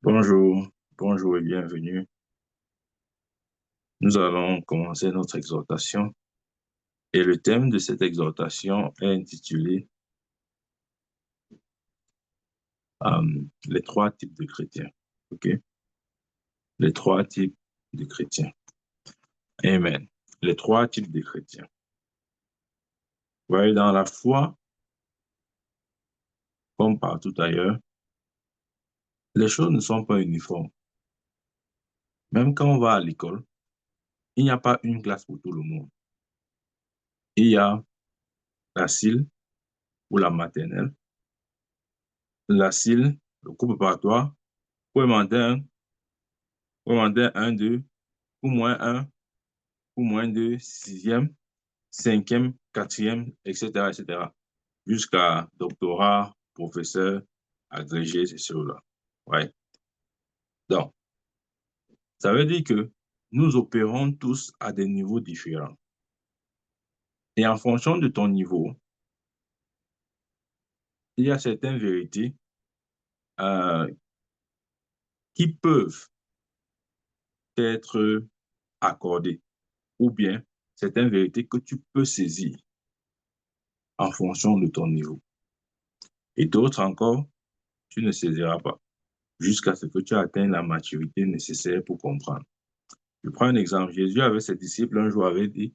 Bonjour, bonjour et bienvenue. Nous allons commencer notre exhortation et le thème de cette exhortation est intitulé Les trois types de chrétiens. OK? Les trois types de chrétiens. Amen. Les trois types de chrétiens. Vous voyez, dans la foi, comme partout ailleurs, les choses ne sont pas uniformes. Même quand on va à l'école, il n'y a pas une classe pour tout le monde. Il y a la CIL ou la maternelle, la CIL, le cours préparatoire, pour demander un, 2, ou moins un, ou moins 2, sixième, cinquième, quatrième, etc., etc., jusqu'à doctorat, professeur, agrégé, c'est cela. Ouais. Donc, ça veut dire que nous opérons tous à des niveaux différents. Et en fonction de ton niveau, il y a certaines vérités euh, qui peuvent être accordées, ou bien certaines vérités que tu peux saisir en fonction de ton niveau. Et d'autres encore, tu ne saisiras pas jusqu'à ce que tu atteignes la maturité nécessaire pour comprendre. Je prends un exemple. Jésus avec ses disciples un jour avait dit,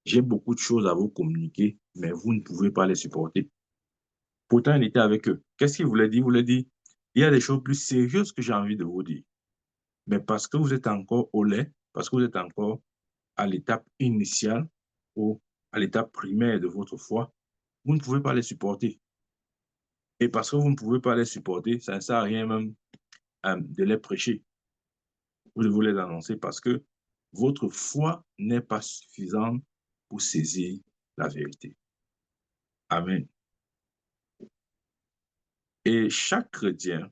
j'ai beaucoup de choses à vous communiquer, mais vous ne pouvez pas les supporter. Pourtant, il était avec eux. Qu'est-ce qu'il voulait dire? Il voulait dire, il y a des choses plus sérieuses que j'ai envie de vous dire. Mais parce que vous êtes encore au lait, parce que vous êtes encore à l'étape initiale ou à l'étape primaire de votre foi, vous ne pouvez pas les supporter. Et parce que vous ne pouvez pas les supporter, ça ne sert à rien même de les prêcher ou de vous les annoncer parce que votre foi n'est pas suffisante pour saisir la vérité. Amen. Et chaque chrétien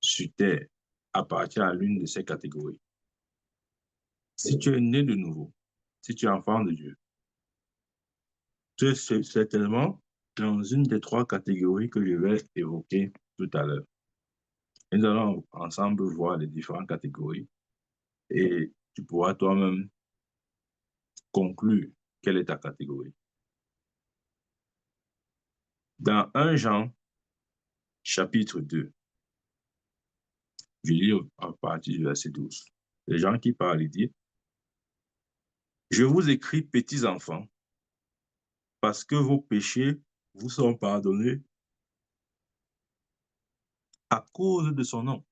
sur terre appartient à l'une de ces catégories. Si tu es né de nouveau, si tu es enfant de Dieu, tu es certainement dans une des trois catégories que je vais évoquer tout à l'heure. Nous allons ensemble voir les différentes catégories et tu pourras toi-même conclure quelle est ta catégorie. Dans 1 Jean, chapitre 2, je lis à partir du verset 12. Les gens qui parlent, ils disent, je vous écris, petits enfants, parce que vos péchés vous sont pardonnés à cause de son nom.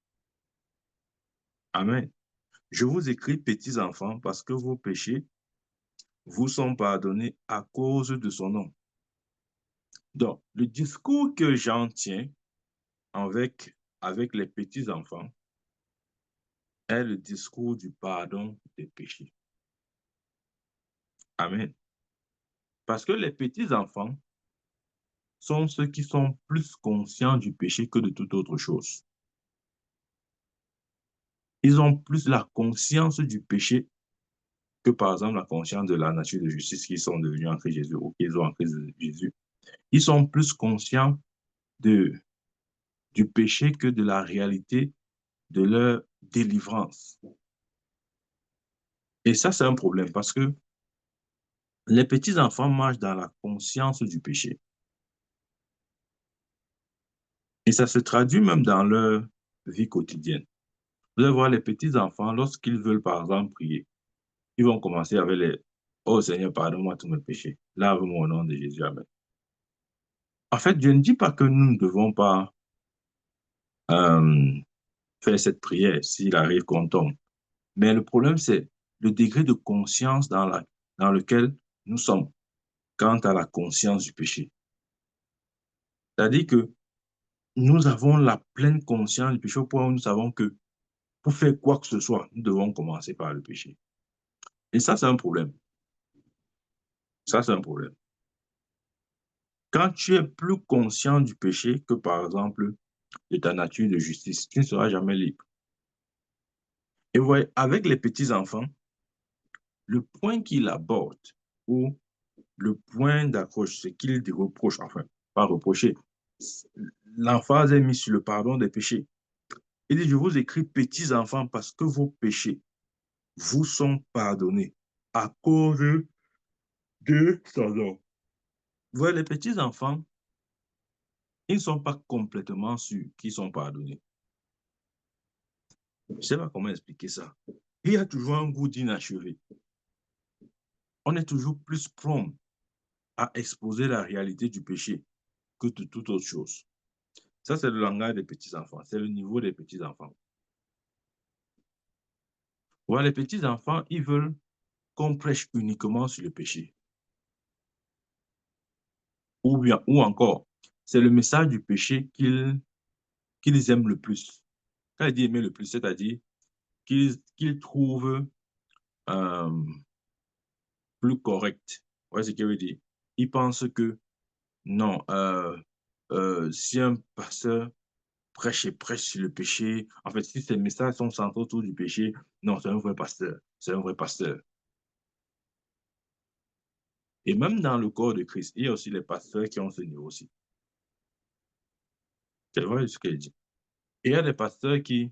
Amen. Je vous écris, petits enfants, parce que vos péchés vous sont pardonnés à cause de son nom. Donc, le discours que Jean tient avec les petits enfants est le discours du pardon des péchés. Amen. Parce que les petits enfants sont ceux qui sont plus conscients du péché que de toute autre chose. Ils ont plus la conscience du péché que, par exemple, la conscience de la nature de justice qu'ils sont devenus en Christ Jésus ou qu'ils ont en Christ Jésus. Ils sont plus conscients du péché que de la réalité de leur délivrance. Et ça, c'est un problème parce que les petits-enfants marchent dans la conscience du péché. Et ça se traduit même dans leur vie quotidienne. Vous allez voir les petits-enfants, lorsqu'ils veulent, par exemple, prier, ils vont commencer avec les Oh Seigneur, pardonne-moi tous mes péchés. Lave-moi au nom de Jésus. Amen. En fait, je ne dis pas que nous ne devons pas euh, faire cette prière s'il arrive qu'on tombe. Mais le problème, c'est le degré de conscience dans lequel nous sommes quant à la conscience du péché. C'est-à-dire que nous avons la pleine conscience du péché au point où nous savons que pour faire quoi que ce soit, nous devons commencer par le péché. Et ça, c'est un problème. Ça, c'est un problème. Quand tu es plus conscient du péché que, par exemple, de ta nature de justice, tu ne seras jamais libre. Et vous voyez, avec les petits-enfants, le point qu'ils abordent ou le point d'accroche, ce qu'ils reprochent, enfin, pas reprocher, l'emphase est mise sur le pardon des péchés Il dit, je vous écris petits enfants parce que vos péchés vous sont pardonnés à cause de son nom. Vous voyez, les petits enfants, ils ne sont pas complètement sûrs qu'ils sont pardonnés. Je ne sais pas comment expliquer ça. Il y a toujours un goût d'inachevé. On est toujours plus prompt à exposer la réalité du péché que de toute autre chose. Ça, c'est le langage des petits-enfants. C'est le niveau des petits-enfants. Voilà, les petits-enfants, ils veulent qu'on prêche uniquement sur le péché. Ou encore, c'est le message du péché qu'ils aiment le plus. Quand il dit aimer le plus, c'est-à-dire qu'ils trouvent euh, plus correct. Vous voyez ce qu'il veut dire? Ils pensent que non, si un pasteur prêche et prêche sur le péché, en fait, si ces messages sont centrés autour du péché, non, c'est un vrai pasteur. C'est un vrai pasteur. Et même dans le corps de Christ, il y a aussi les pasteurs qui ont ce niveau aussi. C'est vrai ce qu'il dit. Et il y a des pasteurs qui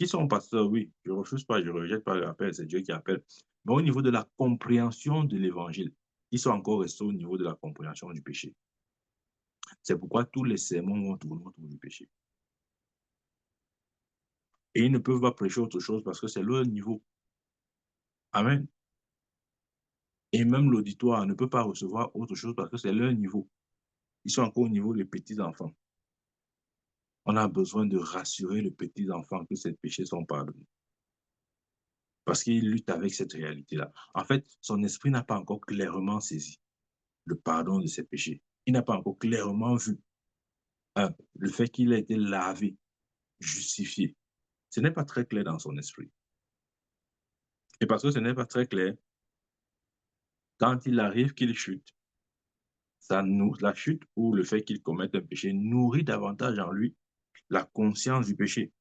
sont pasteurs, oui. Je ne refuse pas, je ne rejette pas l'appel, c'est Dieu qui appelle. Mais au niveau de la compréhension de l'évangile, ils sont encore restés au niveau de la compréhension du péché. C'est pourquoi tous les sermons vont tourner autour du péché. Et ils ne peuvent pas prêcher autre chose parce que c'est leur niveau. Amen. Et même l'auditoire ne peut pas recevoir autre chose parce que c'est leur niveau. Ils sont encore au niveau des petits-enfants. On a besoin de rassurer les petits-enfants que ces péchés sont pardonnés. Parce qu'il lutte avec cette réalité-là. En fait, son esprit n'a pas encore clairement saisi le pardon de ses péchés. Il n'a pas encore clairement vu le fait qu'il a été lavé, justifié. Ce n'est pas très clair dans son esprit. Et parce que ce n'est pas très clair, quand il arrive qu'il chute, la chute ou le fait qu'il commette un péché nourrit davantage en lui la conscience du péché.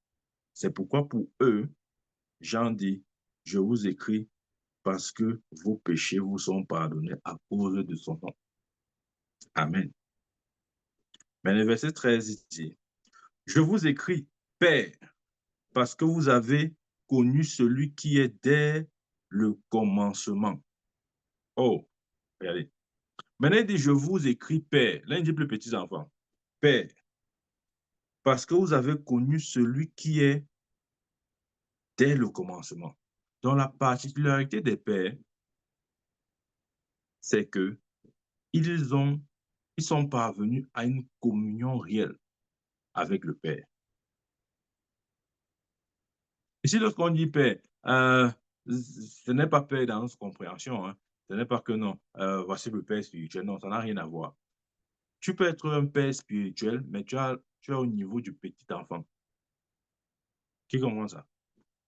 C'est pourquoi pour eux, Jean dit, je vous écris parce que vos péchés vous sont pardonnés à cause de son nom. Amen. Mais le verset 13 dit, je vous écris, Père, parce que vous avez connu celui qui est dès le commencement. Oh, regardez. Maintenant, il dit, je vous écris, Père. Là, il dit plus petits enfants. Père, parce que vous avez connu celui qui est dès le commencement. Donc, la particularité des pères, c'est que ils sont parvenus à une communion réelle avec le Père. Ici, lorsqu'on dit Père, ce n'est pas Père dans notre compréhension. Hein. Ce n'est pas que non, voici le Père spirituel. Non, ça n'a rien à voir. Tu peux être un Père spirituel, mais tu as au niveau du petit enfant. Qui comprend ça?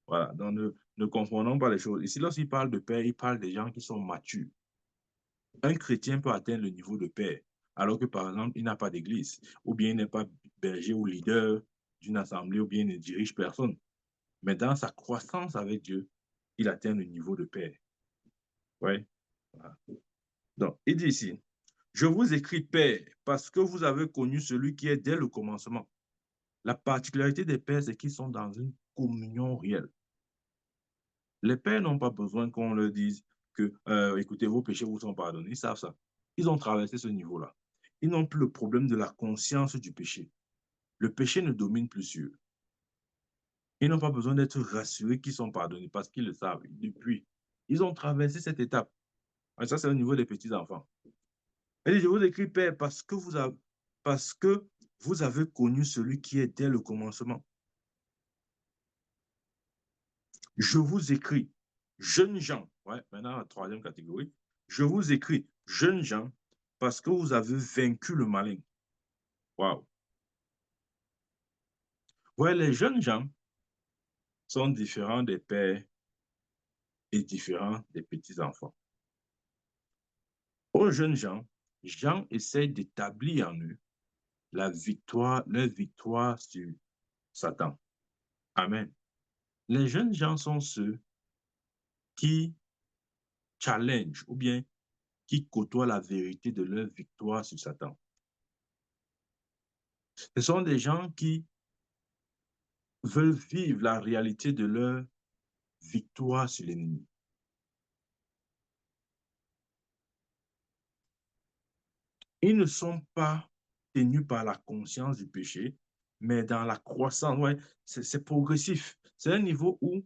Voilà, donc ne confondons pas les choses. Ici, lorsqu'il parle de Père, il parle des gens qui sont matures. Un chrétien peut atteindre le niveau de Père, alors que, par exemple, il n'a pas d'église, ou bien il n'est pas berger ou leader d'une assemblée, ou bien il ne dirige personne. Mais dans sa croissance avec Dieu, il atteint le niveau de Père. Oui. Voilà. Donc, il dit ici, je vous écris Père, parce que vous avez connu celui qui est dès le commencement. La particularité des pères, c'est qu'ils sont dans une communion réelle. Les pères n'ont pas besoin qu'on leur dise que, écoutez, vos péchés vous sont pardonnés. Ils savent ça. Ils ont traversé ce niveau-là. Ils n'ont plus le problème de la conscience du péché. Le péché ne domine plus sur eux. Ils n'ont pas besoin d'être rassurés qu'ils sont pardonnés parce qu'ils le savent depuis. Ils ont traversé cette étape. Et ça, c'est au niveau des petits-enfants. Et je vous écris, Père, parce que vous avez connu celui qui est dès le commencement. Je vous écris, jeunes gens, ouais, maintenant la troisième catégorie, je vous écris, jeunes gens, parce que vous avez vaincu le malin. Waouh! Ouais, les jeunes gens sont différents des pères et différents des petits-enfants. Aux jeunes gens, Jean essaie d'établir en eux leur victoire sur Satan. Amen. Les jeunes gens sont ceux qui challenge ou bien qui côtoient la vérité de leur victoire sur Satan. Ce sont des gens qui veulent vivre la réalité de leur victoire sur l'ennemi. Ils ne sont pas tenus par la conscience du péché, mais dans la croissance. Ouais, c'est progressif. C'est un niveau où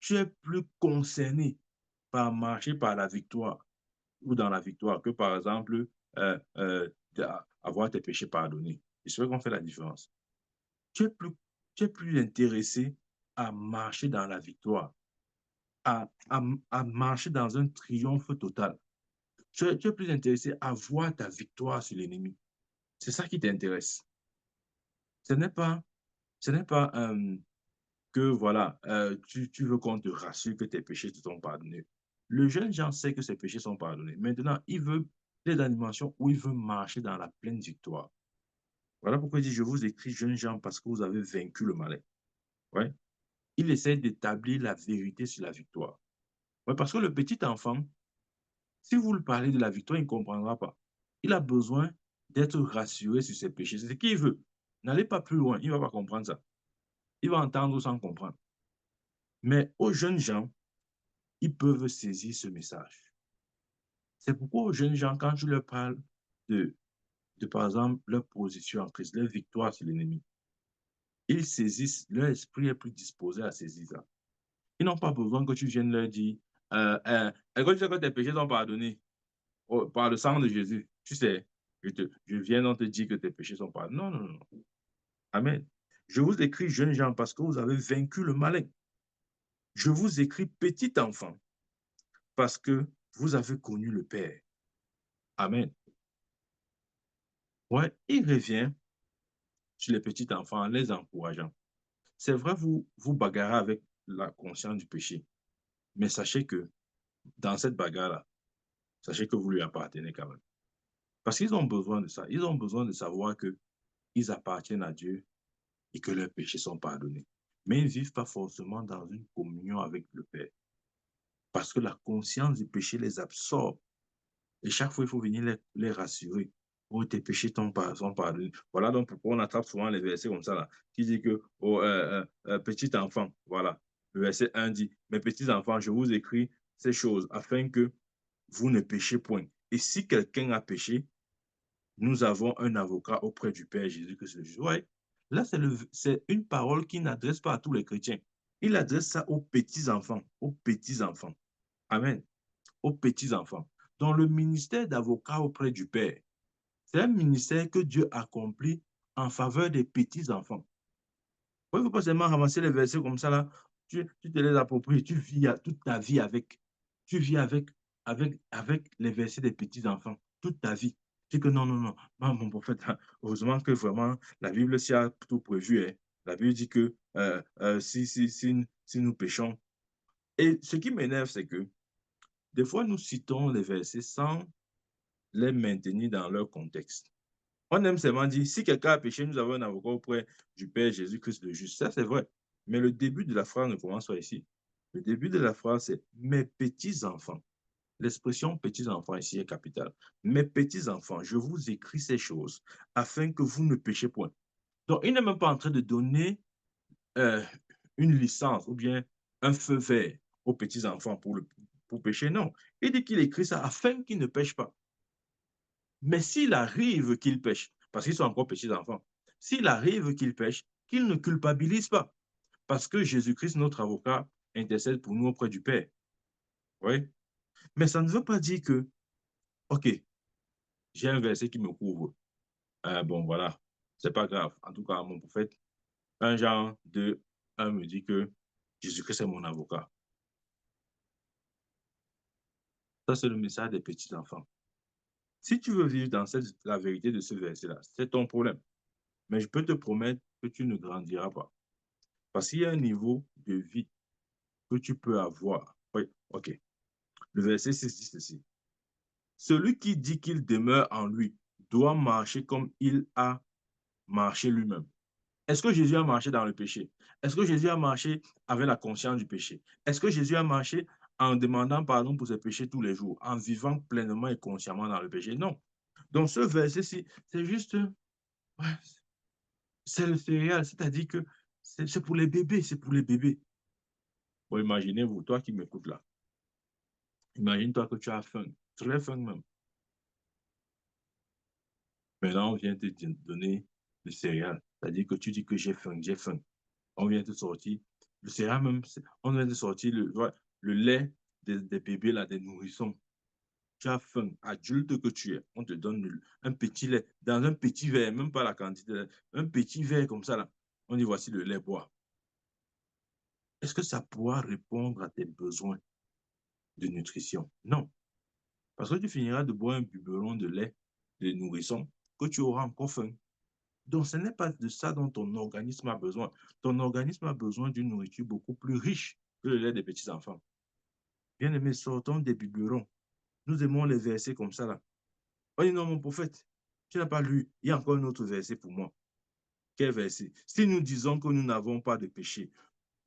tu es plus concerné par marcher par la victoire ou dans la victoire que, par exemple, avoir tes péchés pardonnés. Et c'est vrai qu'on fait la différence. Tu es plus, tu es plus intéressé à marcher dans la victoire, à marcher dans un triomphe total. Tu es plus intéressé à voir ta victoire sur l'ennemi. C'est ça qui t'intéresse. Ce n'est pas, ce n'est pas que voilà, tu veux qu'on te rassure que tes péchés te sont pardonnés. Le jeune Jean sait que ses péchés sont pardonnés. Maintenant, il est dans une dimension où il veut marcher dans la pleine victoire. Voilà pourquoi il dit, je vous écris, jeunes gens, parce que vous avez vaincu le malin. Ouais. Il essaie d'établir la vérité sur la victoire. Ouais, parce que le petit enfant, si vous lui parlez de la victoire, il ne comprendra pas. Il a besoin d'être rassuré sur ses péchés. C'est ce qu'il veut. N'allez pas plus loin, il ne va pas comprendre ça. Il va entendre sans comprendre. Mais aux jeunes gens, ils peuvent saisir ce message. C'est pourquoi aux jeunes gens, quand tu leur parles par exemple, leur position en Christ, leur victoire sur l'ennemi, ils saisissent, leur esprit est plus disposé à saisir ça. Ils n'ont pas besoin que tu viennes leur dire, quand tu sais que tes péchés sont pardonnés par le sang de Jésus, tu sais, je viens donc te dire que tes péchés sont pardonnés. Non, non, non. Amen. Je vous écris, jeunes gens, parce que vous avez vaincu le malin. Je vous écris, petit enfant, parce que vous avez connu le Père. Amen. Ouais, il revient sur les petits enfants en les encourageant. C'est vrai, vous bagarrez avec la conscience du péché, mais sachez que dans cette bagarre-là, sachez que vous lui appartenez quand même. Parce qu'ils ont besoin de ça. Ils ont besoin de savoir qu'ils appartiennent à Dieu et que leurs péchés sont pardonnés. Mais ils ne vivent pas forcément dans une communion avec le Père. Parce que la conscience du péché les absorbe. Et chaque fois, il faut venir les rassurer. Oh, tes péchés sont pardonnés. Voilà donc pourquoi on attrape souvent les versets comme ça, là, qui dit que, oh, petit enfant, voilà. Le verset 1 dit, mes petits enfants, je vous écris ces choses afin que vous ne péchez point. Et si quelqu'un a péché, nous avons un avocat auprès du Père Jésus-Christ. Ouais. Là, c'est une parole qu'il n'adresse pas à tous les chrétiens. Il adresse ça aux petits-enfants, aux petits-enfants. Amen. Aux petits-enfants. Dans le ministère d'avocat auprès du Père, c'est un ministère que Dieu accomplit en faveur des petits-enfants. Il ne faut pas seulement ramasser les versets comme ça, là, tu te les appropries, tu vis toute ta vie avec. Tu vis avec les versets des petits-enfants, toute ta vie. Tu dis que non, non, non, non, mon prophète, heureusement que vraiment, la Bible s'y a tout prévu. Hein. La Bible dit que si nous péchons. Et ce qui m'énerve, c'est que des fois, nous citons les versets sans les maintenir dans leur contexte. On aime seulement dire, si quelqu'un a péché, nous avons un avocat auprès du Père Jésus-Christ le juste. Ça, c'est vrai. Mais le début de la phrase ne commence pas ici. Le début de la phrase, c'est mes petits-enfants. L'expression petits-enfants ici est capitale. Mes petits-enfants, je vous écris ces choses afin que vous ne péchez point. Donc, il n'est même pas en train de donner euh, une licence ou bien un feu vert aux petits-enfants pour pécher. Non. Il dit qu'il écrit ça afin qu'ils ne pêchent pas. Mais s'il arrive qu'ils pêchent, parce qu'ils sont encore petits enfants, s'il arrive qu'ils pêchent, qu'ils ne culpabilisent pas, parce que Jésus-Christ, notre avocat, intercède pour nous auprès du Père. Oui. Mais ça ne veut pas dire que, OK, j'ai un verset qui me couvre. Bon, voilà, c'est pas grave. En tout cas, mon prophète, un genre de un me dit que Jésus-Christ est mon avocat. Ça, c'est le message des petits enfants. Si tu veux vivre dans la vérité de ce verset-là, c'est ton problème. Mais je peux te promettre que tu ne grandiras pas. Parce qu'il y a un niveau de vie que tu peux avoir. Oui, OK. Le verset 6 dit ceci. Celui qui dit qu'il demeure en lui doit marcher comme il a marché lui-même. Est-ce que Jésus a marché dans le péché? Est-ce que Jésus a marché avec la conscience du péché? Est-ce que Jésus a marché en demandant pardon pour ses péchés tous les jours, en vivant pleinement et consciemment dans le péché? Non. Donc ce verset-ci, c'est juste, ouais, c'est le céréal, c'est-à-dire que C'est pour les bébés, c'est pour les bébés. Bon, imaginez-vous, toi qui m'écoutes là, imagine-toi que tu as faim, très faim même. Maintenant, on vient te donner le céréal. C'est-à-dire que tu dis que j'ai faim, j'ai faim. On vient te sortir le céréal même, on vient te sortir le lait des bébés, là, des nourrissons. Tu as faim, adulte que tu es, on te donne un petit lait dans un petit verre, même pas la quantité, un petit verre comme ça, là. On dit voici le lait, bois. Est-ce que ça pourra répondre à tes besoins de nutrition? Non. Parce que tu finiras de boire un biberon de lait de nourrisson que tu auras encore faim. Donc, ce n'est pas de ça dont ton organisme a besoin. Ton organisme a besoin d'une nourriture beaucoup plus riche que le lait des petits-enfants. Bien-aimés, sortons des biberons. Nous aimons les versets comme ça, là. On dit non, mon prophète, tu n'as pas lu. Il y a encore un autre verset pour moi. Quel verset? Si nous disons que nous n'avons pas de péché,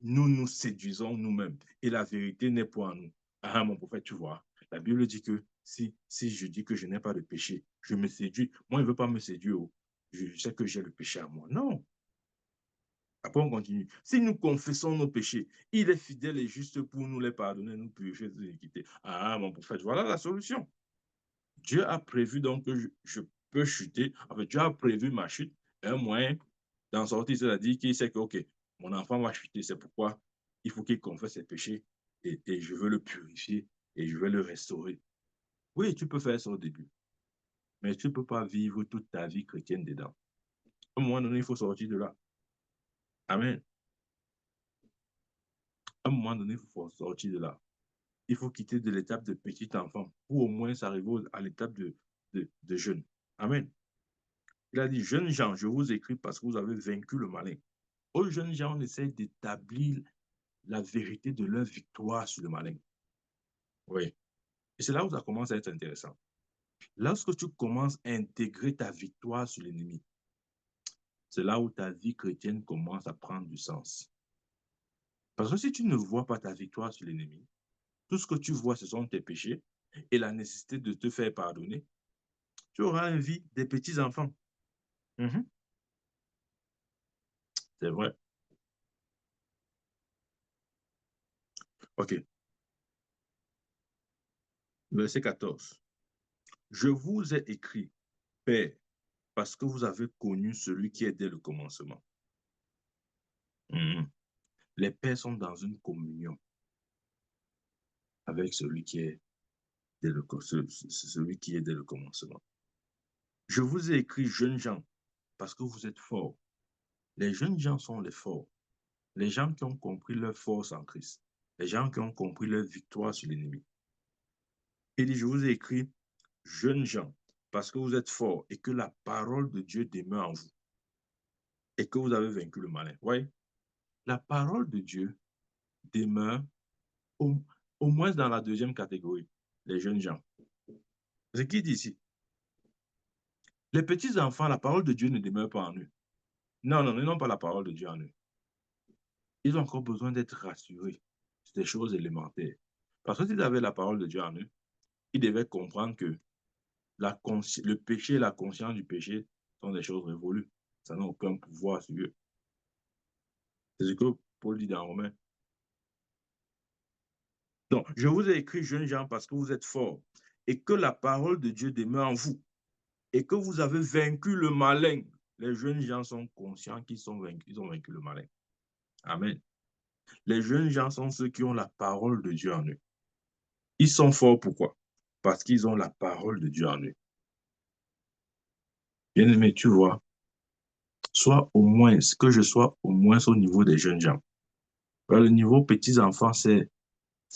nous nous séduisons nous-mêmes et la vérité n'est pas en nous. Ah, mon prophète, tu vois, la Bible dit que si je dis que je n'ai pas de péché, je me séduis. Moi, il ne veut pas me séduire. Je sais que j'ai le péché à moi. Non. Après, on continue. Si nous confessons nos péchés, il est fidèle et juste pour nous les pardonner, nous purifier de l'iniquité. Ah, mon prophète, voilà la solution. Dieu a prévu donc que je peux chuter. En fait, Dieu a prévu ma chute. Un moyen d'en sortir, c'est-à-dire qu'il sait que, OK, mon enfant va chuter. C'est pourquoi il faut qu'il confesse ses péchés et je veux le purifier et je veux le restaurer. Oui, tu peux faire ça au début, mais tu ne peux pas vivre toute ta vie chrétienne dedans. À un moment donné, il faut sortir de là. Amen. À un moment donné, il faut sortir de là. Il faut quitter de l'étape de petit enfant pour au moins s'arriver à l'étape de jeune. Amen. Il a dit, jeunes gens, je vous écris parce que vous avez vaincu le malin. Aux jeunes gens, on essaie d'établir la vérité de leur victoire sur le malin. Oui. Et c'est là où ça commence à être intéressant. Lorsque tu commences à intégrer ta victoire sur l'ennemi, c'est là où ta vie chrétienne commence à prendre du sens. Parce que si tu ne vois pas ta victoire sur l'ennemi, tout ce que tu vois, ce sont tes péchés et la nécessité de te faire pardonner, tu auras une vie des petits-enfants. Mm-hmm. C'est vrai. OK. Verset 14. Je vous ai écrit, Père, parce que vous avez connu celui qui est dès le commencement. Mm-hmm. Les pères sont dans une communion avec celui qui est celui qui est dès le commencement. Je vous ai écrit, jeunes gens, parce que vous êtes forts. Les jeunes gens sont les forts. Les gens qui ont compris leur force en Christ. Les gens qui ont compris leur victoire sur l'ennemi. Il dit, je vous ai écrit, jeunes gens, parce que vous êtes forts et que la parole de Dieu demeure en vous et que vous avez vaincu le malin. Oui, la parole de Dieu demeure au, au moins dans la deuxième catégorie, les jeunes gens. Ce qu'il dit ici, les petits-enfants, la parole de Dieu ne demeure pas en eux. Non, non, ils n'ont pas la parole de Dieu en eux. Ils ont encore besoin d'être rassurés. C'est des choses élémentaires. Parce que s'ils avaient la parole de Dieu en eux, ils devaient comprendre que le péché et la conscience du péché sont des choses révolues. Ça n'a aucun pouvoir sur eux. C'est ce que Paul dit dans Romains. Donc, je vous ai écrit, jeunes gens, parce que vous êtes forts et que la parole de Dieu demeure en vous et que vous avez vaincu le malin. Les jeunes gens sont conscients qu'ils ont vaincu le malin. Amen. Les jeunes gens sont ceux qui ont la parole de Dieu en eux. Ils sont forts pourquoi? Parce qu'ils ont la parole de Dieu en eux. Bien-aimé, tu vois, que je sois au moins au niveau des jeunes gens. Le niveau petits-enfants, c'est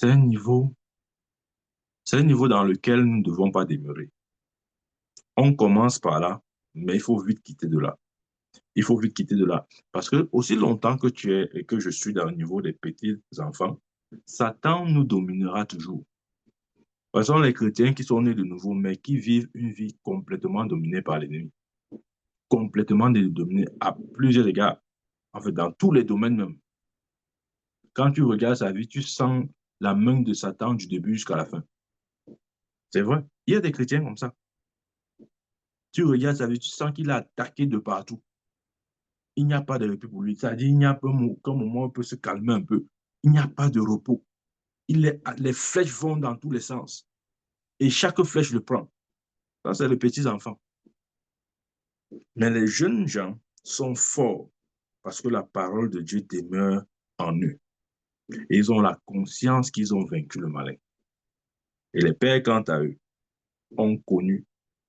un niveau, c'est un niveau dans lequel nous ne devons pas demeurer. On commence par là, mais il faut vite quitter de là. Il faut vite quitter de là. Parce que aussi longtemps que tu es et que je suis dans le niveau des petits-enfants, Satan nous dominera toujours. Ce sont les chrétiens qui sont nés de nouveau, mais qui vivent une vie complètement dominée par l'ennemi. Complètement dominée à plusieurs égards. En fait, dans tous les domaines même. Quand tu regardes sa vie, tu sens la main de Satan du début jusqu'à la fin. C'est vrai. Il y a des chrétiens comme ça. Tu regardes sa vie, tu sens qu'il a attaqué de partout. Il n'y a pas de répit pour lui. C'est-à-dire, il n'y a pas qu'un moment où il peut se calmer un peu. Il n'y a pas de repos. Les flèches vont dans tous les sens. Et chaque flèche le prend. Ça, c'est les petits enfants. Mais les jeunes gens sont forts parce que la parole de Dieu demeure en eux. Et ils ont la conscience qu'ils ont vaincu le malin. Et les pères, quant à eux, ont connu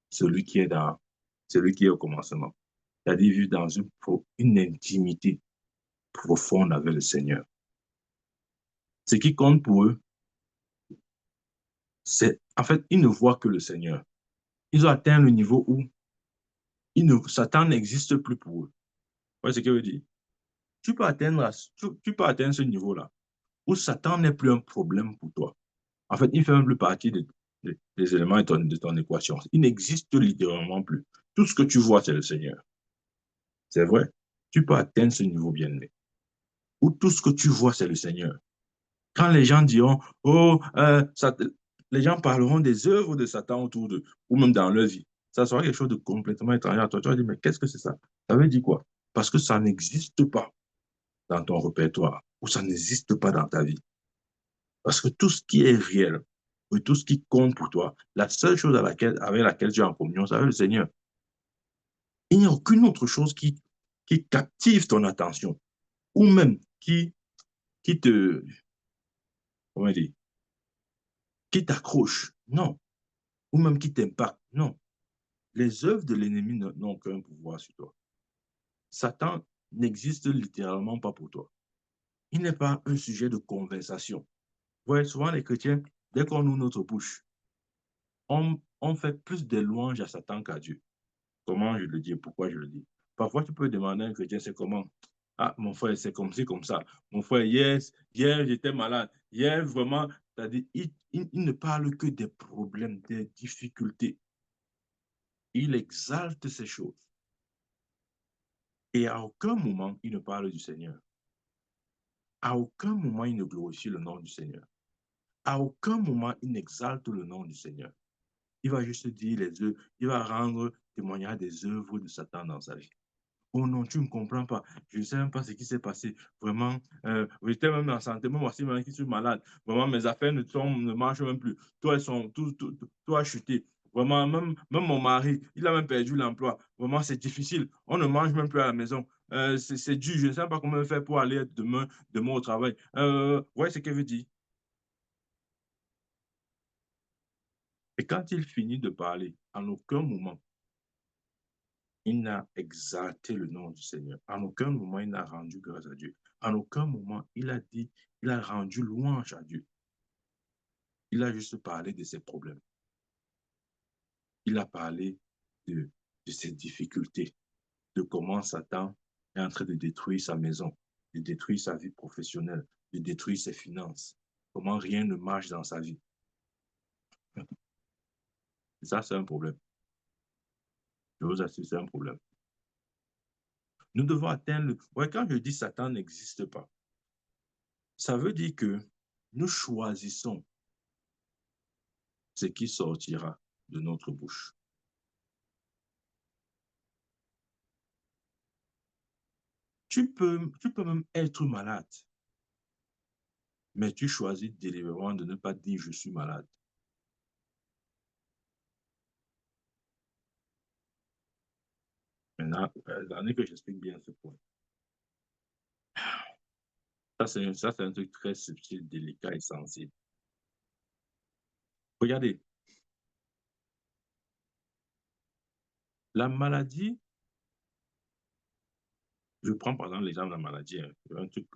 celui qui est au commencement. C'est-à-dire vivre dans une intimité profonde avec le Seigneur. Ce qui compte pour eux, c'est, en fait, ils ne voient que le Seigneur. Ils ont atteint le niveau où Satan n'existe plus pour eux. Vous voyez ce que je veux dire? Tu peux atteindre ce niveau-là, où Satan n'est plus un problème pour toi. En fait, il ne fait même plus partie des éléments de ton équation. Il n'existe littéralement plus. Tout ce que tu vois, c'est le Seigneur. C'est vrai. Tu peux atteindre ce niveau bien-aimé, où tout ce que tu vois, c'est le Seigneur. Quand les gens diront, oh, les gens parleront des œuvres de Satan autour d'eux, ou même dans leur vie, ça sera quelque chose de complètement étranger à toi. Tu vas dire, mais qu'est-ce que c'est ça? Ça veut dire quoi? Parce que ça n'existe pas dans ton répertoire, ou ça n'existe pas dans ta vie. Parce que tout ce qui est réel, et tout ce qui compte pour toi, la seule chose avec laquelle tu es en communion, c'est avec le Seigneur. Il n'y a aucune autre chose qui captive ton attention, ou même qui te, comment dire, qui t'accroche. Non. Ou même qui t'impacte. Non. Les œuvres de l'ennemi n'ont aucun pouvoir sur toi. Satan n'existe littéralement pas pour toi. Il n'est pas un sujet de conversation. Vous voyez, souvent les chrétiens, dès qu'on ouvre notre bouche, on fait plus de louanges à Satan qu'à Dieu. Comment je le dis? Pourquoi je le dis? Parfois, tu peux demander à un chrétien, c'est comment? Ah, mon frère, c'est comme ci, comme ça. Mon frère, hier j'étais malade. Hier, vraiment, c'est-à-dire, il ne parle que des problèmes, des difficultés. Il exalte ces choses. Et à aucun moment, il ne parle du Seigneur. À aucun moment, il ne glorifie le nom du Seigneur. À aucun moment, il n'exalte le nom du Seigneur. Il va juste dire les œuvres, il va rendre témoignage des œuvres de Satan dans sa vie. Oh non, tu ne comprends pas. Je ne sais même pas ce qui s'est passé. Vraiment, j'étais même en santé, moi aussi, maintenant qui suis malade. Vraiment, mes affaires ne marchent même plus. Tout a chuté. Vraiment, même mon mari, il a même perdu l'emploi. Vraiment, c'est difficile. On ne mange même plus à la maison. C'est dur. Je ne sais pas comment faire pour aller demain au travail. Ouais, c'est ce qu'elle veut dire. Et quand il finit de parler, en aucun moment, il n'a exalté le nom du Seigneur. En aucun moment, il n'a rendu grâce à Dieu. En aucun moment, il a rendu louange à Dieu. Il a juste parlé de ses problèmes. Il a parlé de ses difficultés, de comment Satan est en train de détruire sa maison, de détruire sa vie professionnelle, de détruire ses finances, comment rien ne marche dans sa vie. Et ça, c'est un problème. Je vous assure, c'est un problème. Nous devons atteindre le... Ouais, quand je dis Satan n'existe pas, ça veut dire que nous choisissons ce qui sortira de notre bouche. Tu peux même être malade, mais tu choisis délibérément de ne pas dire je suis malade. Maintenant, l'année que j'explique bien ce point. Ça, c'est un truc très subtil, délicat et sensible. Regardez, la maladie, je prends par exemple l'exemple de la maladie, hein, un truc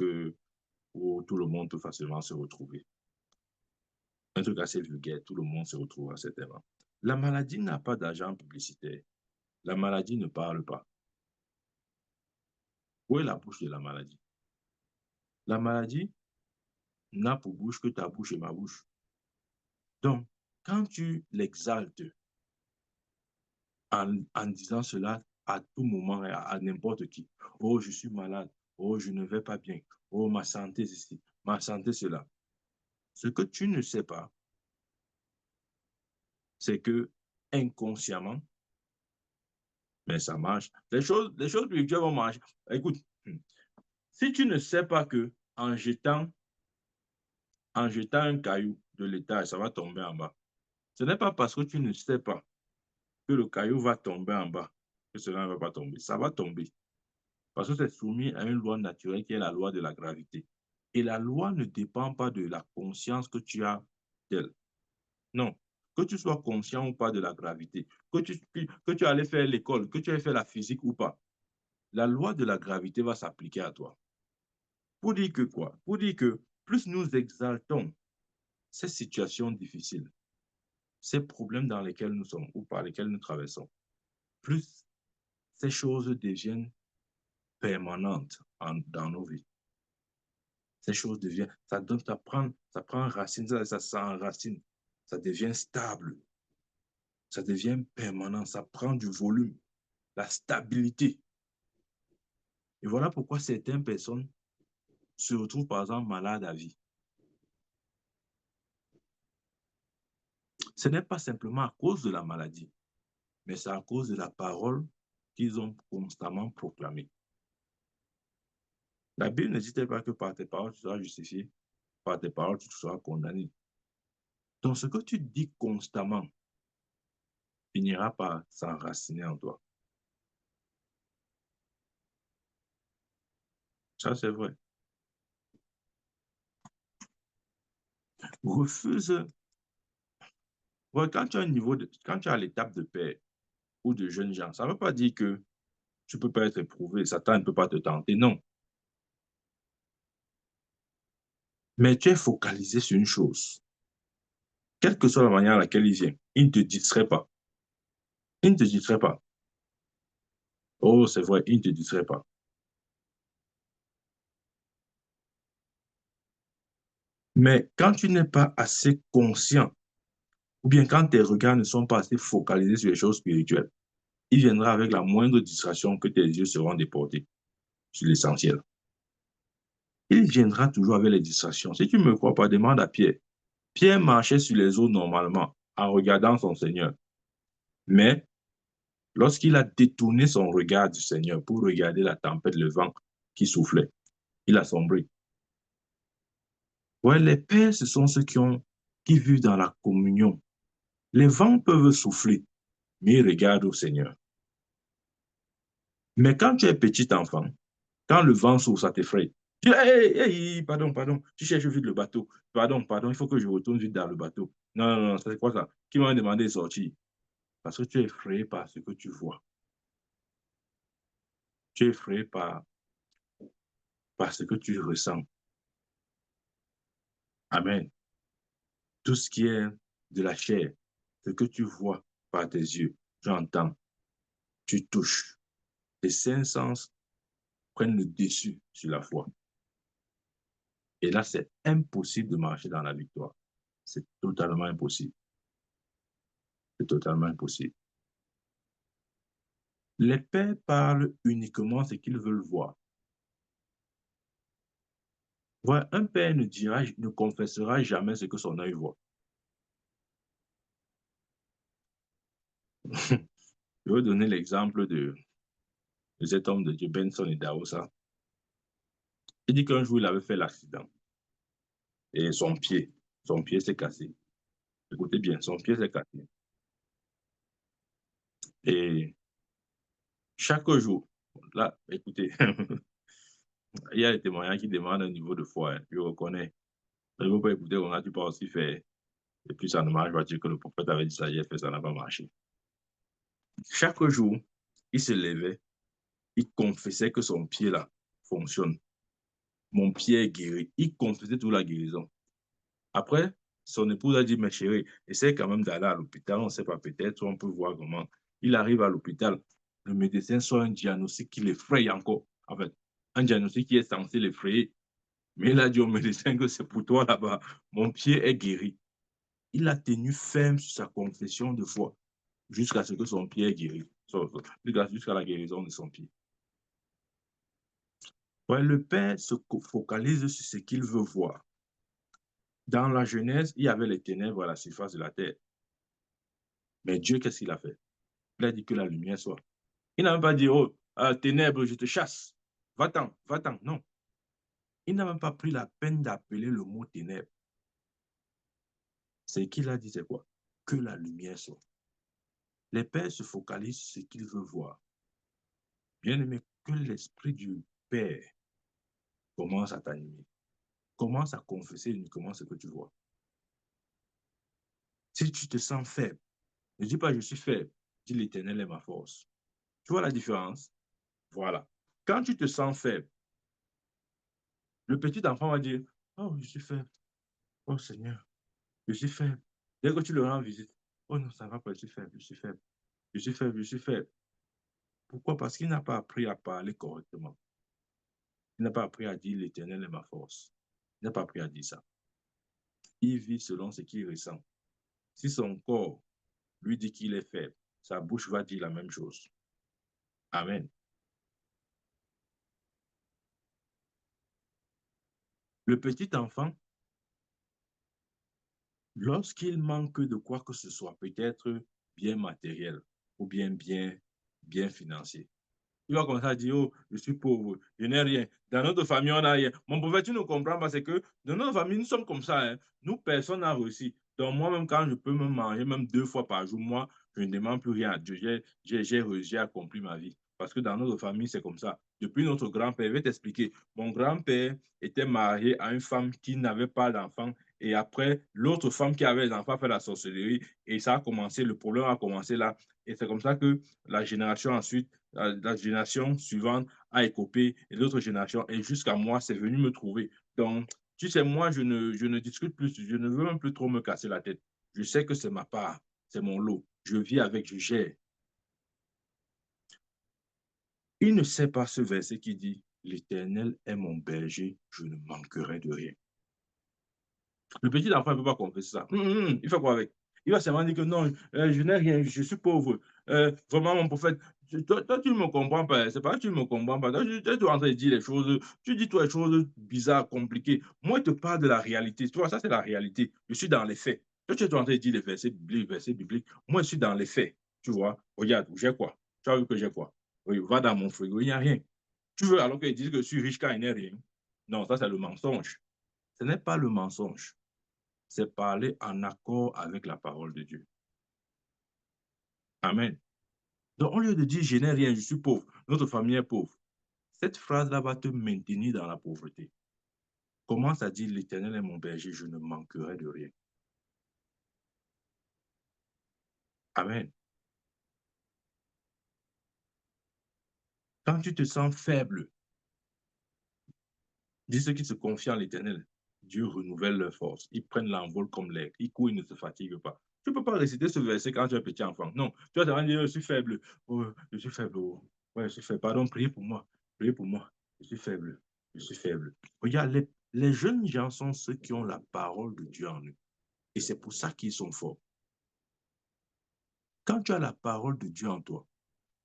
où tout le monde peut facilement se retrouver. Un truc assez vulgaire, tout le monde se retrouve à cet moment. La maladie n'a pas d'agent publicitaire. La maladie ne parle pas. Où est la bouche de la maladie? La maladie n'a pour bouche que ta bouche et ma bouche. Donc, quand tu l'exaltes en disant cela à tout moment et à n'importe qui, oh, je suis malade, oh, je ne vais pas bien, oh, ma santé ceci, ma santé cela. Ce que tu ne sais pas, c'est que inconsciemment, mais ça marche. Les choses spirituelles vont marcher. Écoute, si tu ne sais pas que en jetant un caillou de l'étage, ça va tomber en bas, ce n'est pas parce que tu ne sais pas que le caillou va tomber en bas que cela ne va pas tomber. Ça va tomber. Parce que c'est soumis à une loi naturelle qui est la loi de la gravité. Et la loi ne dépend pas de la conscience que tu as d'elle. Non. Que tu sois conscient ou pas de la gravité, que tu allais faire l'école, que tu aies fait la physique ou pas, la loi de la gravité va s'appliquer à toi. Pour dire que quoi? Pour dire que plus nous exaltons ces situations difficiles, ces problèmes dans lesquels nous sommes ou par lesquels nous traversons, plus ces choses deviennent permanentes dans nos vies. Ces choses deviennent, ça prend racine, ça s'enracine, ça devient stable, ça devient permanent, ça prend du volume, la stabilité. Et voilà pourquoi certaines personnes se retrouvent, par exemple, malades à vie. Ce n'est pas simplement à cause de la maladie, mais c'est à cause de la parole qu'ils ont constamment proclamée. La Bible ne dit pas que par tes paroles tu seras justifié, par tes paroles tu seras condamné. Donc ce que tu dis constamment finira par s'enraciner en toi. Ça, c'est vrai. Refuse. Ouais, quand tu as un niveau quand tu as l'étape de père ou de jeune gens, ça ne veut pas dire que tu ne peux pas être éprouvé, Satan ne peut pas te tenter, non. Mais tu es focalisé sur une chose. Quelle que soit la manière à laquelle il vient, il ne te distrait pas. Il ne te distrait pas. Oh, c'est vrai, il ne te distrait pas. Mais quand tu n'es pas assez conscient, ou bien quand tes regards ne sont pas assez focalisés sur les choses spirituelles, il viendra avec la moindre distraction que tes yeux seront déportés sur l'essentiel. Il viendra toujours avec les distractions. Si tu ne me crois pas, demande à Pierre. Pierre marchait sur les eaux normalement en regardant son Seigneur. Mais lorsqu'il a détourné son regard du Seigneur pour regarder la tempête, le vent qui soufflait, il a sombré. Ouais, les pères, ce sont ceux qui vivent dans la communion. Les vents peuvent souffler, mais ils regardent au Seigneur. Mais quand tu es petit enfant, quand le vent souffle, ça t'effraie. Tu dis, hey, hey, pardon, pardon, tu cherches vite le bateau. Pardon, pardon, il faut que je retourne vite dans le bateau. Non, non, non, c'est quoi ça? Qui m'a demandé de sortir? Parce que tu es effrayé par ce que tu vois. Tu es effrayé par ce que tu ressens. Amen. Tout ce qui est de la chair, ce que tu vois par tes yeux, tu entends, tu touches. Les cinq sens prennent le dessus sur la foi. Et là, c'est impossible de marcher dans la victoire. C'est totalement impossible. C'est totalement impossible. Les pères parlent uniquement ce qu'ils veulent voir. Ouais, un père ne confessera jamais ce que son œil voit. Je vais donner l'exemple de cet homme de Dieu, Benson et Daosa. Il dit qu'un jour, il avait fait l'accident et son pied s'est cassé. Écoutez bien, son pied s'est cassé. Et chaque jour, là, écoutez, il y a des témoignages qui demandent un niveau de foi, hein, je reconnais. Je ne veux pas écouter, on a dû pas aussi faire. Et puis ça ne marche pas, dire que le prophète avait dit ça, j'ai fait, ça n'a pas marché. Chaque jour, il se levait, il confessait que son pied là fonctionne. Mon pied est guéri. Il confessait toute la guérison. Après, son épouse a dit, mais chérie, essaie quand même d'aller à l'hôpital, on ne sait pas, peut-être, on peut voir comment. Il arrive à l'hôpital, le médecin sort un diagnostic qui l'effraie encore. En fait, un diagnostic qui est censé l'effrayer. Mais il a dit au médecin que c'est pour toi là-bas. Mon pied est guéri. Il a tenu ferme sur sa confession de foi jusqu'à ce que son pied est guéri. Jusqu'à la guérison de son pied. Ouais, le Père se focalise sur ce qu'il veut voir. Dans la Genèse, il y avait les ténèbres à la surface de la terre. Mais Dieu, qu'est-ce qu'il a fait? Il a dit que la lumière soit. Il n'a même pas dit, oh, ténèbres, je te chasse. Va-t'en, va-t'en. Non. Il n'a même pas pris la peine d'appeler le mot ténèbres. Ce qu'il a dit, c'est quoi? Que la lumière soit. Les pères se focalisent sur ce qu'ils veulent voir. Bien aimé, que l'esprit du Père commence à t'animer. Commence à confesser uniquement ce que tu vois. Si tu te sens faible, ne dis pas je suis faible, dis l'Éternel est ma force. Tu vois la différence? Voilà. Quand tu te sens faible, le petit enfant va dire, oh, je suis faible. Oh Seigneur, je suis faible. Dès que tu le rends visite, oh non, ça va pas, je suis faible, je suis faible, je suis faible, je suis faible. Pourquoi? Parce qu'il n'a pas appris à parler correctement. Il n'a pas appris à dire l'Éternel est ma force. Il n'a pas appris à dire ça. Il vit selon ce qu'il ressent. Si son corps lui dit qu'il est faible, sa bouche va dire la même chose. Amen. Le petit enfant, lorsqu'il manque de quoi que ce soit, peut-être bien matériel ou bien financier, il va commencer à dire, oh, je suis pauvre, je n'ai rien. Dans notre famille, on n'a rien. Mon prophète, tu ne comprends pas, c'est que dans notre famille, nous sommes comme ça. Hein. Nous, personne n'a réussi. Donc, moi-même, quand je peux me manger, même 2 fois par jour, moi, je ne demande plus rien à Dieu. J'ai accompli ma vie. Parce que dans notre famille, c'est comme ça. Depuis notre grand-père, je vais t'expliquer. Mon grand-père était marié à une femme qui n'avait pas d'enfant. Et après, l'autre femme qui avait des enfants a fait la sorcellerie. Et ça a commencé, le problème a commencé là. Et c'est comme ça que la génération ensuite, la génération suivante a écopé et l'autre génération, et jusqu'à moi, c'est venu me trouver. Donc, tu sais, moi, je ne discute plus, je ne veux même plus trop me casser la tête. Je sais que c'est ma part, c'est mon lot. Je vis avec, je gère. Il ne sait pas ce verset qui dit, l'Éternel est mon berger, je ne manquerai de rien. Le petit enfant ne peut pas confesser ça. Il fait quoi avec? Il va seulement dire que non, je n'ai rien, je suis pauvre. Vraiment, mon prophète, toi, tu ne me comprends pas. C'est pas que tu ne me comprends pas. Toi, tu es en train de dire les choses. Tu dis toi les choses bizarres, compliquées. Moi, je te parle de la réalité. Tu vois, ça, c'est la réalité. Je suis dans les faits. Toi, tu es en train de dire les versets bibliques, versets bibliques. Moi, je suis dans les faits. Tu vois, regarde, j'ai quoi? Tu as vu que j'ai quoi? Oui, va dans mon frigo, il n'y a rien. Tu veux alors qu'ils disent que je suis riche quand il n'y a rien? Non, ça, c'est le mensonge. Ce n'est pas le mensonge, c'est parler en accord avec la parole de Dieu. Amen. Donc, au lieu de dire je n'ai rien, je suis pauvre, notre famille est pauvre, cette phrase-là va te maintenir dans la pauvreté. Commence à dire l'Éternel est mon berger, je ne manquerai de rien. Amen. Quand tu te sens faible, dis ceux qui se confient en l'Éternel. Dieu renouvelle leur force. Ils prennent l'envol comme l'air. Ils courent, ils ne se fatiguent pas. Tu ne peux pas réciter ce verset quand tu es petit enfant. Non. Tu vas te dire, je suis faible. Oh, je suis faible. Oh. Ouais, je suis faible. Pardon, priez pour moi. Priez pour moi. Je suis faible. Je suis faible. Regarde, les jeunes gens sont ceux qui ont la parole de Dieu en eux. Et c'est pour ça qu'ils sont forts. Quand tu as la parole de Dieu en toi,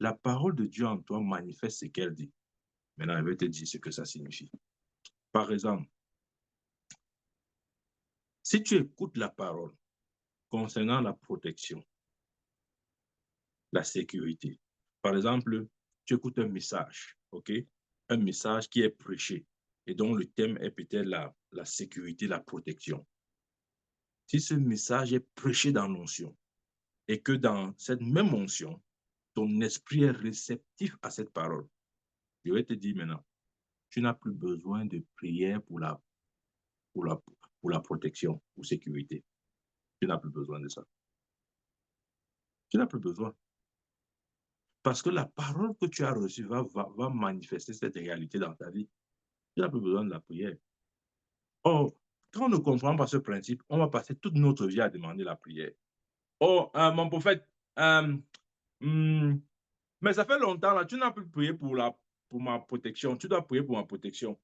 la parole de Dieu en toi manifeste ce qu'elle dit. Maintenant, je vais te dire ce que ça signifie. Par exemple, si tu écoutes la parole concernant la protection, la sécurité, par exemple, tu écoutes un message, OK? Un message qui est prêché et dont le thème est peut-être la sécurité, la protection. Si ce message est prêché dans l'onction et que dans cette même onction, ton esprit est réceptif à cette parole, je vais te dire maintenant, tu n'as plus besoin de prière pour la, pour la protection ou sécurité. Tu n'as plus besoin de ça. Tu n'as plus besoin. Parce que la parole que tu as reçue va manifester cette réalité dans ta vie. Tu n'as plus besoin de la prière. Or, quand on ne comprend pas ce principe, on va passer toute notre vie à demander la prière. Oh, mon prophète, euh, hmm, mais ça fait longtemps, là, tu n'as plus prié pour ma protection. Tu dois prier pour ma protection.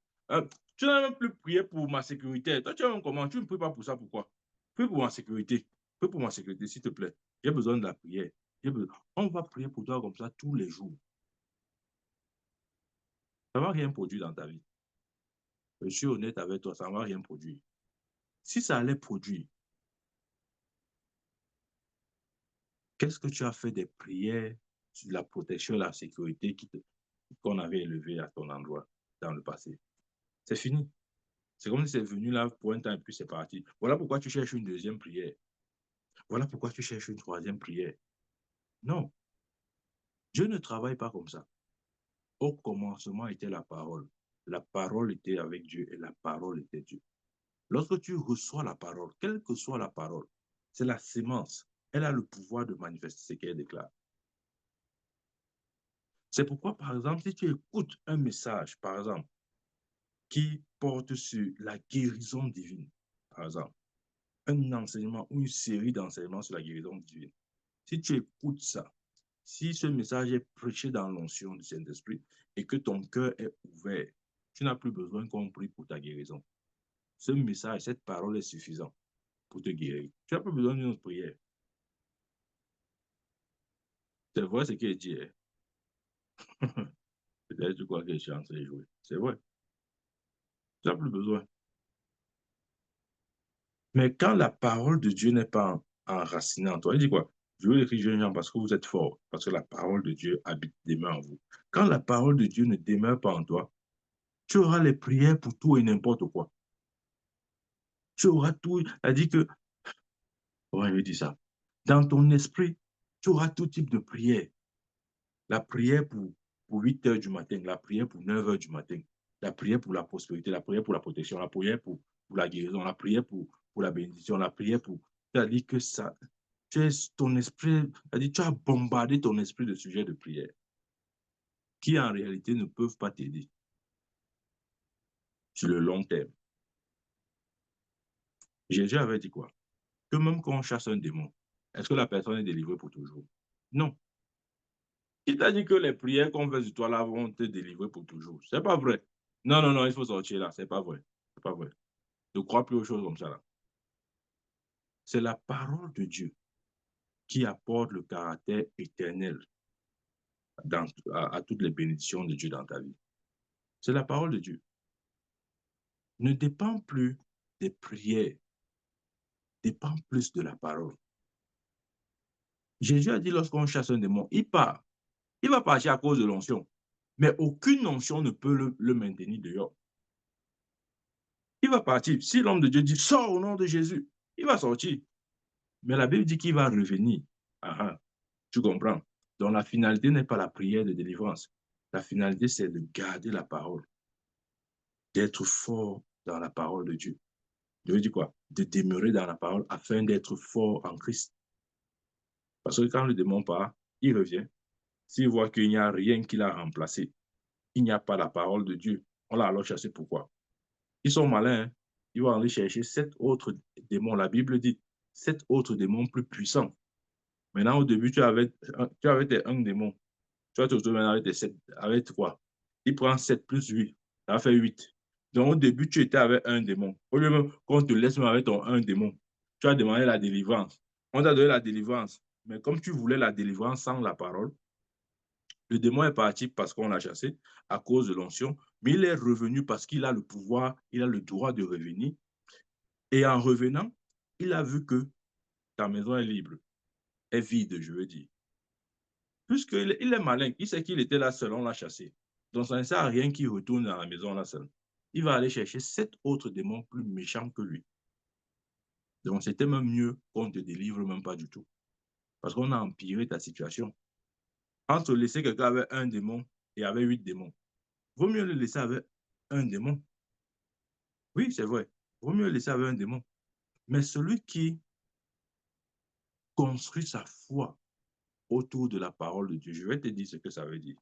Tu n'as même plus prié pour ma sécurité. Toi, tu as même comment? Tu ne pries pas pour ça, pourquoi? Prie pour ma sécurité. Prie pour ma sécurité, s'il te plaît. J'ai besoin de la prière. On va prier pour toi comme ça tous les jours. Ça ne va rien produire dans ta vie. Je suis honnête avec toi, ça ne va rien produire. Si ça allait produire, qu'est-ce que tu as fait des prières la protection, la sécurité qu'on avait élevée à ton endroit dans le passé. C'est fini. C'est comme si c'est venu là pour un temps et puis c'est parti. Voilà pourquoi tu cherches une deuxième prière. Voilà pourquoi tu cherches une troisième prière. Non, Dieu ne travaille pas comme ça. Au commencement était la parole. La parole était avec Dieu et la parole était Dieu. Lorsque tu reçois la parole, quelle que soit la parole, c'est la sémence. Elle a le pouvoir de manifester ce qu'elle déclare. C'est pourquoi, par exemple, si tu écoutes un message, par exemple, qui porte sur la guérison divine, par exemple, un enseignement ou une série d'enseignements sur la guérison divine, si tu écoutes ça, si ce message est prêché dans l'onction du Saint-Esprit et que ton cœur est ouvert, tu n'as plus besoin qu'on prie pour ta guérison. Ce message, cette parole est suffisante pour te guérir. Tu n'as pas besoin d'une autre prière. C'est vrai ce qu'il dit. Peut-être tu crois que je suis en train de jouer. C'est vrai. Tu n'as plus besoin. Mais quand la parole de Dieu n'est pas enracinée en toi, il dit quoi? Je veux écrire jeunes gens parce que vous êtes forts, parce que la parole de Dieu habite demeure en vous. Quand la parole de Dieu ne demeure pas en toi, tu auras les prières pour tout et n'importe quoi. Tu auras tout. Elle dit que, comment je dis ça? Dans ton esprit, tu auras tout type de prière. La prière pour 8 heures du matin, la prière pour 9 heures du matin, la prière pour la prospérité, la prière pour la protection, la prière pour la guérison, la prière pour la bénédiction, la prière pour. C'est-à-dire que ça, ton esprit, c'est-à-dire tu as bombardé ton esprit de sujets de prière qui en réalité ne peuvent pas t'aider sur le long terme. Jésus avait dit quoi? Que même quand on chasse un démon, est-ce que la personne est délivrée pour toujours? Non. Il t'a dit que les prières qu'on fait sur toi là vont te délivrer pour toujours. C'est pas vrai. Non, non, non, il faut sortir là. C'est pas vrai. C'est pas vrai. Ne crois plus aux choses comme ça là. C'est la parole de Dieu qui apporte le caractère éternel à toutes les bénédictions de Dieu dans ta vie. C'est la parole de Dieu. Ne dépend plus des prières, dépend plus de la parole. Jésus a dit lorsqu'on chasse un démon, il part. Il va partir à cause de l'onction. Mais aucune onction ne peut le maintenir dehors. Il va partir. Si l'homme de Dieu dit sors au nom de Jésus, il va sortir. Mais la Bible dit qu'il va revenir. Ah, tu comprends? Donc la finalité n'est pas la prière de délivrance. La finalité, c'est de garder la parole, d'être fort dans la parole de Dieu. Je veux dire quoi? De demeurer dans la parole afin d'être fort en Christ. Parce que quand le démon part, il revient. S'il voit qu'il n'y a rien qui l'a remplacé, il n'y a pas la parole de Dieu, on l'a alors chassé. Pourquoi? Ils sont malins. Hein? Ils vont aller chercher 7 autres démons. La Bible dit 7 autres démons plus puissants. Maintenant, au début, tu avais tes 1 démon. Tu vas te retrouver maintenant avec tes 7. Avec quoi? Il prend 7 plus 8. Ça fait 8. Donc, au début, tu étais avec un démon. Au lieu même qu'on te laisse même avec ton un démon, tu as demandé la délivrance. On t'a donné la délivrance. Mais comme tu voulais la délivrance sans la parole, le démon est parti parce qu'on l'a chassé à cause de l'onction, mais il est revenu parce qu'il a le pouvoir, il a le droit de revenir. Et en revenant, il a vu que ta maison est libre, est vide, je veux dire. Puisqu'il est malin, il sait qu'il était là seul, on l'a chassé. Donc ça ne sert à rien qu'il retourne dans la maison là seul. Il va aller chercher 7 autres démons plus méchants que lui. Donc c'était même mieux qu'on ne te délivre même pas du tout. Parce qu'on a empiré ta situation. Entre laisser quelqu'un avec un démon et avec 8 démons, vaut mieux le laisser avec un démon. Oui, c'est vrai. Vaut mieux le laisser avec un démon. Mais celui qui construit sa foi autour de la parole de Dieu, je vais te dire ce que ça veut dire.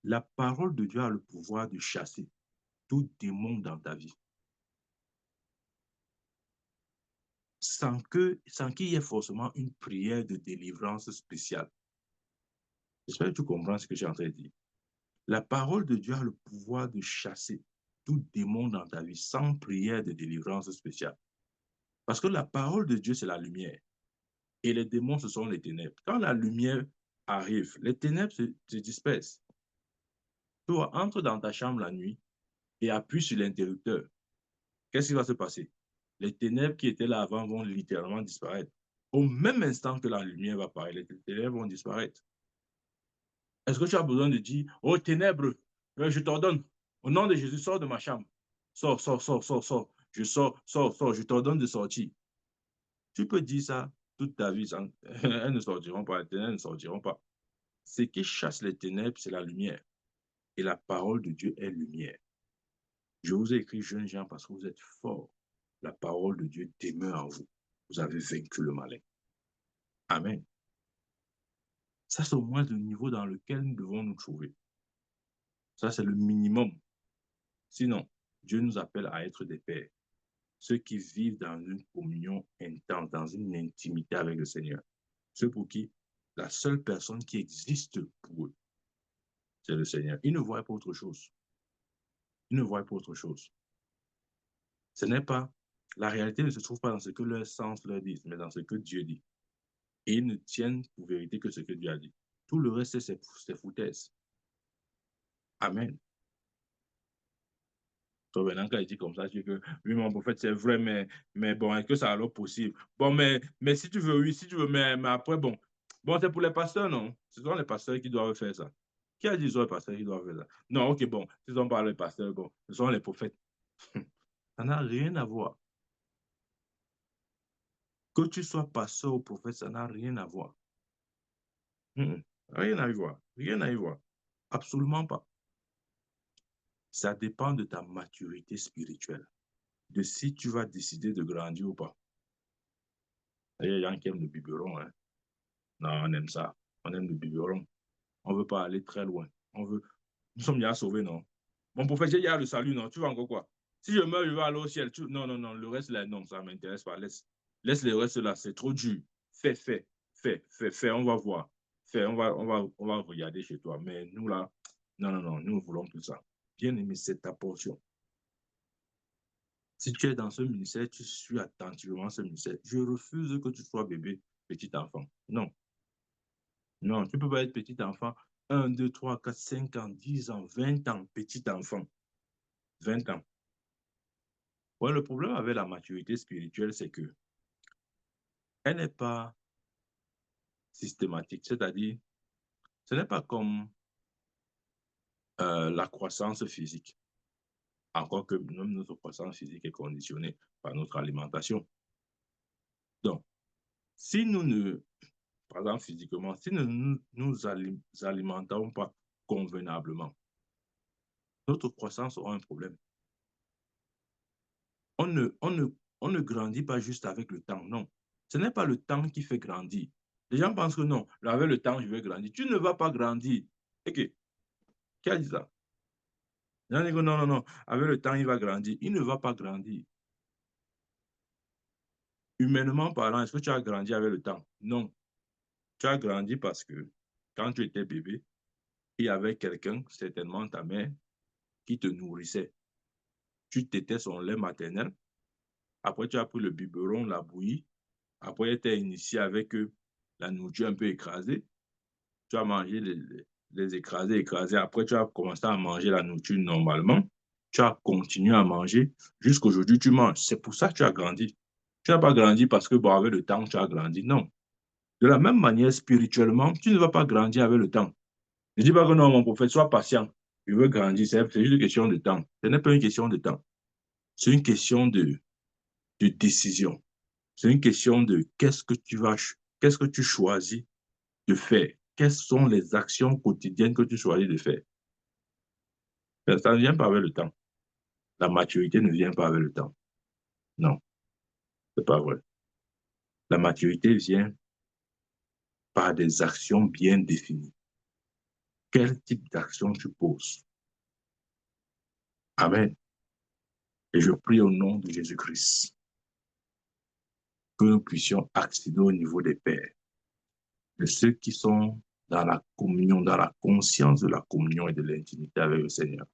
La parole de Dieu a le pouvoir de chasser tout démon dans ta vie. Sans qu'il y ait forcément une prière de délivrance spéciale. J'espère que tu comprends ce que j'ai en train de dire. La parole de Dieu a le pouvoir de chasser tout démon dans ta vie sans prière de délivrance spéciale. Parce que la parole de Dieu, c'est la lumière. Et les démons, ce sont les ténèbres. Quand la lumière arrive, les ténèbres se dispersent. Toi, entre dans ta chambre la nuit et appuie sur l'interrupteur. Qu'est-ce qui va se passer? Les ténèbres qui étaient là avant vont littéralement disparaître. Au même instant que la lumière va apparaître, les ténèbres vont disparaître. Est-ce que tu as besoin de dire, oh ténèbres, je t'ordonne, au nom de Jésus, sors de ma chambre. Sors, sors, sors, sors, sors. Je sors, sors, sors, je t'ordonne de sortir. Tu peux dire ça toute ta vie. Elles ne sortiront pas, les ténèbres ne sortiront pas. Ce qui chasse les ténèbres, c'est la lumière. Et la parole de Dieu est lumière. Je vous ai écrit, jeunes gens, parce que vous êtes forts. La parole de Dieu demeure en vous. Vous avez vaincu le malin. Amen. Ça, c'est au moins le niveau dans lequel nous devons nous trouver. Ça, c'est le minimum. Sinon, Dieu nous appelle à être des pères. Ceux qui vivent dans une communion intense, dans une intimité avec le Seigneur. Ceux pour qui la seule personne qui existe pour eux, c'est le Seigneur. Ils ne voient pas autre chose. Ils ne voient pas autre chose. Ce n'est pas, la réalité ne se trouve pas dans ce que leur sens leur dit, mais dans ce que Dieu dit. Et ils ne tiennent pour vérité que ce que Dieu a dit. Tout le reste, c'est foutaise. Amen. Donc maintenant, quand il dit comme ça, tu dis que oui, mon prophète, c'est vrai, mais bon, est-ce que ça alors possible? Bon, mais si tu veux, oui, si tu veux, mais après, bon, c'est pour les pasteurs, non? Ce sont les pasteurs qui doivent faire ça. Qui a dit que ce sont les pasteurs qui doivent faire ça? Non, ok, bon, ce ne sont pas les pasteurs, bon, ce sont les prophètes. Ça n'a rien à voir. Que tu sois pasteur ou prophète, ça n'a rien à voir. Rien à y voir. Rien à y voir. Absolument pas. Ça dépend de ta maturité spirituelle, de si tu vas décider de grandir ou pas. Il y a des gens qui aiment le biberon, hein. Non, on aime ça. On aime le biberon. On ne veut pas aller très loin. Nous sommes déjà sauvés, non? Mon prophète, il y a le salut, non? Tu vas encore quoi? Si je meurs, je vais aller au ciel. Non, non, non. Le reste, là, non, ça ne m'intéresse pas. Laisse le reste là. C'est trop dur. Fais. On va voir. Fais. On va regarder chez toi. Mais nous, là, non, non, non. Nous voulons tout ça. Bien aimé, c'est ta portion. Si tu es dans ce ministère, tu suis attentivement ce ministère. Je refuse que tu sois bébé, petit enfant. Non. Non, tu ne peux pas être petit enfant. 1, 2, 3, 4, 5 ans, 10 ans, 20 ans, petit enfant. 20 ans. Ouais, le problème avec la maturité spirituelle, c'est que elle n'est pas systématique. C'est-à-dire, ce n'est pas comme la croissance physique. Encore que même notre croissance physique est conditionnée par notre alimentation. Donc, si nous ne, par exemple physiquement, si nous ne nous alimentons pas convenablement, notre croissance aura un problème. On ne, on ne, on ne grandit pas juste avec le temps, non. Ce n'est pas le temps qui fait grandir. Les gens pensent que non, avec le temps, je vais grandir. Tu ne vas pas grandir. OK. Qui a dit ça? Les gens disent que non, non, non, avec le temps, il va grandir. Il ne va pas grandir. Humainement parlant, est-ce que tu as grandi avec le temps? Non. Tu as grandi parce que quand tu étais bébé, il y avait quelqu'un, certainement ta mère, qui te nourrissait. Tu t'étais son lait maternel. Après, tu as pris le biberon, la bouillie. Après, tu étais initié avec la nourriture un peu écrasée. Tu as mangé les écrasés. Après, tu as commencé à manger la nourriture normalement. Tu as continué à manger. Jusqu'aujourd'hui, tu manges. C'est pour ça que tu as grandi. Tu n'as pas grandi parce que, bon, avec le temps, tu as grandi. Non. De la même manière, spirituellement, tu ne vas pas grandir avec le temps. Ne dis pas que non, mon prophète, sois patient. Je veux grandir. C'est juste une question de temps. Ce n'est pas une question de temps. C'est une question de décision. C'est une question de qu'est-ce que tu choisis de faire? Quelles sont les actions quotidiennes que tu choisis de faire? Ça ne vient pas avec le temps. La maturité ne vient pas avec le temps. Non, c'est pas vrai. La maturité vient par des actions bien définies. Quel type d'action tu poses? Amen. Et je prie au nom de Jésus-Christ que nous puissions accéder au niveau des pères, de ceux qui sont dans la communion, dans la conscience de la communion et de l'intimité avec le Seigneur.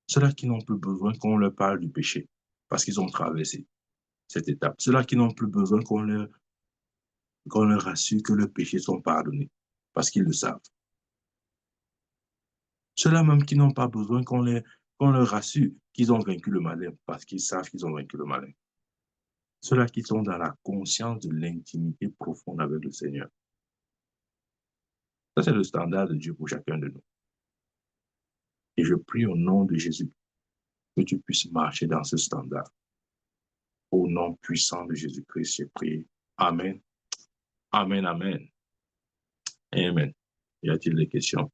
Ceux-là qui n'ont plus besoin qu'on leur parle du péché parce qu'ils ont traversé cette étape. Ceux-là qui n'ont plus besoin qu'on leur assure que leurs péchés sont pardonnés parce qu'ils le savent. Ceux-là même qui n'ont pas besoin qu'on leur rassure qu'ils ont vaincu le malin parce qu'ils savent qu'ils ont vaincu le malin. Ceux-là qui sont dans la conscience de l'intimité profonde avec le Seigneur. Ça, c'est le standard de Dieu pour chacun de nous. Et je prie au nom de Jésus que tu puisses marcher dans ce standard. Au nom puissant de Jésus-Christ, j'ai prié. Amen. Amen, amen. Amen. Y a-t-il des questions?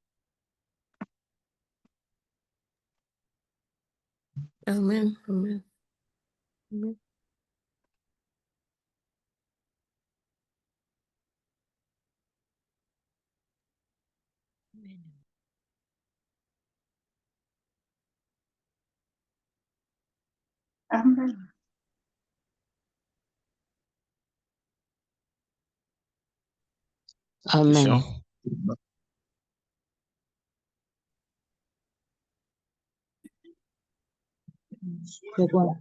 Amen. Amen. Amen. Amen. Amen. Questions? C'est quoi?